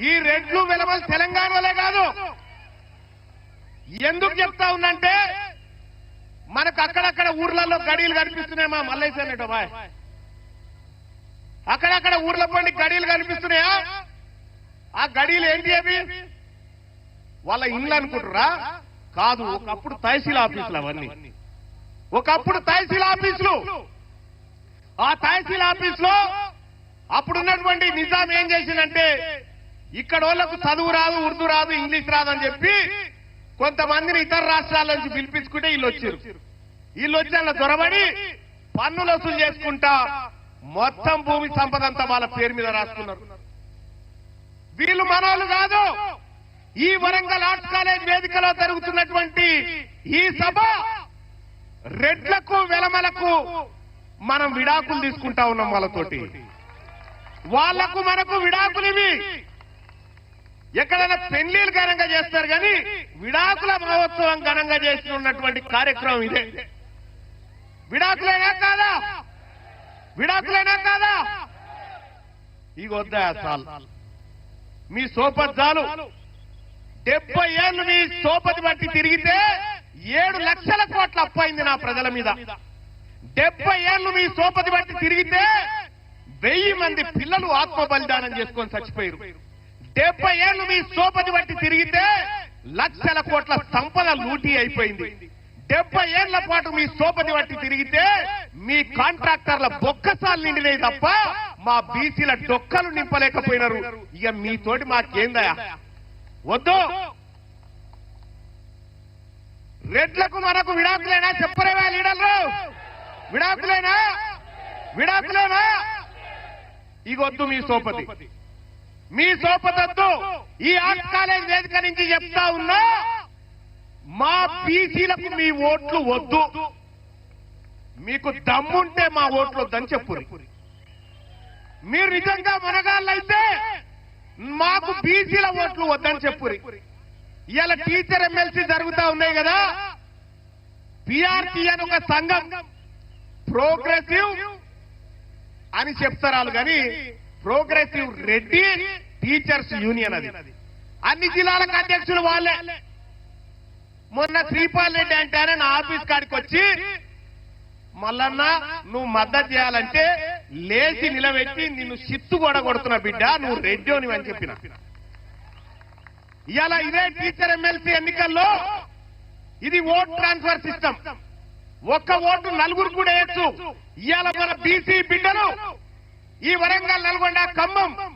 ఈ రెడ్లు వెలమలు తెలంగాణలో కాదు. ఎందుకు చెప్తా ఉందంటే మనకు అక్కడక్కడ ఊర్లలో గడియలు కనిపిస్తున్నాయి. మా మల్లేశ్వర బాయ్ అక్కడక్కడ ఊర్ల పండి గడియలు కనిపిస్తున్నాయా? ఆ గడియలు ఏంటి అవి? వాళ్ళ ఇండ్లు అనుకుంటురా? కాదు, ఒకప్పుడు తహసీల్ ఆఫీసులు అవన్నీ. ఒకప్పుడు తహసీల్ ఆఫీసులు. ఆ తహసీల్ ఆఫీసులో అప్పుడున్నటువంటి నిజాం ఏం చేసిందంటే ఇక్కడ వాళ్ళకు చదువు రాదు, ఉర్దూ రాదు, ఇంగ్లీష్ రాదని చెప్పి కొంతమందిని ఇతర రాష్ట్రాల నుంచి పిలిపించుకుంటే వీళ్ళు వచ్చారు. వీళ్ళు వచ్చి అలా దొరబడి పన్నులు వసూలు చేసుకుంటా మొత్తం భూమి సంపద అంతా వాళ్ళ పేరు మీద రాసుకున్నారు. వీళ్ళు మనోళ్ళు కాదు. ఈ వరంగల్ ఆర్ట్స్ కాలేజ్ వేదికలో జరుగుతున్నటువంటి ఈ సభ రెడ్లకు వెలమలకు మనం విడాకులు తీసుకుంటా ఉన్నాం. వాళ్ళతోటి వాళ్లకు మనకు విడాకులు ఇవి. ఎక్కడైనా పెళ్లిళ్ళు ఘనంగా చేస్తారు కానీ విడాకుల మహోత్సవం ఘనంగా చేస్తున్నటువంటి కార్యక్రమం ఇదే. విడాకులైనా కాదా? విడాకులైనా కాదా? ఇక వద్దా చాలు మీ సోపద్దాలు. 70 ఏళ్లు మీ సోపతి బట్టి తిరిగితే 7 లక్షల కోట్ల అప్పయింది నా ప్రజల మీద. 70 ఏళ్లు మీ సోపతి బట్టి తిరిగితే 1000 మంది పిల్లలు ఆత్మ బలిదానం చేసుకొని చచ్చిపోయారు. 70 ఏళ్లు మీ సోపతి బట్టి తిరిగితే లక్షల కోట్ల సంపద లూటీ అయిపోయింది. 70 ఏళ్ల పాటు మీ సోపతి బట్టి తిరిగితే మీ కాంట్రాక్టర్ల బొక్కసాలు నిండినాయి తప్ప మా బీసీల డొక్కలు నింపలేకపోయినారు. ఇక మీతోటి మాకేందయా? వద్దు. రెడ్లకు మనకు విడాకులేనా? చెప్పరేవా లీడర్లు? విడాకులేనా? విడాకులేనా? ఇగొద్దు మీ సోపతి. మీ సోపతొద్దు. ఈ ఆర్ట్స్ కాలేజ్ వేదిక నుంచి చెప్తా ఉన్నా, మా బీసీలకు మీ ఓట్లు వద్దు. మీకు దమ్ముంటే మా ఓట్లు వద్దని చెప్పురి. మీరు నిజంగా మనగాళ్ళైతే మాకు బీసీల ఓట్లు వద్దని చెప్పురి. ఇవాళ టీచర్ ఎమ్మెల్సీ జరుగుతా ఉన్నాయి కదా. పిఆర్టీ అని ఒక సంఘం, ప్రోగ్రెసివ్ అని చెప్తారు వాళ్ళు, కానీ ప్రోగ్రెసివ్ రెడ్డి టీచర్స్ యూనియన్ అది. అన్ని జిల్లాలకు అధ్యక్షులు వాళ్ళే. మొన్న శ్రీపాల్ రెడ్డి అంటే ఆయన నా ఆఫీస్ కాడికి వచ్చి, మల్లన్న నువ్వు మద్దతు చేయాలంటే లేచి నిలబెట్టి నిన్ను చిత్తు కూడా కొడుతున్నా బిడ్డ, నువ్వు రెడ్డిని అని చెప్పిన. ఇవాళ ఇదే టీచర్ ఎమ్మెల్సీ ఎన్నికల్లో ఇది ఓట్ ట్రాన్స్ఫర్ సిస్టమ్. ఒక్క ఓటు 4 కూడా వేయచ్చు. ఇవాళ మన బీసీ బిడ్డలు ఈ వరంగల్, నల్గొండ, ఖమ్మం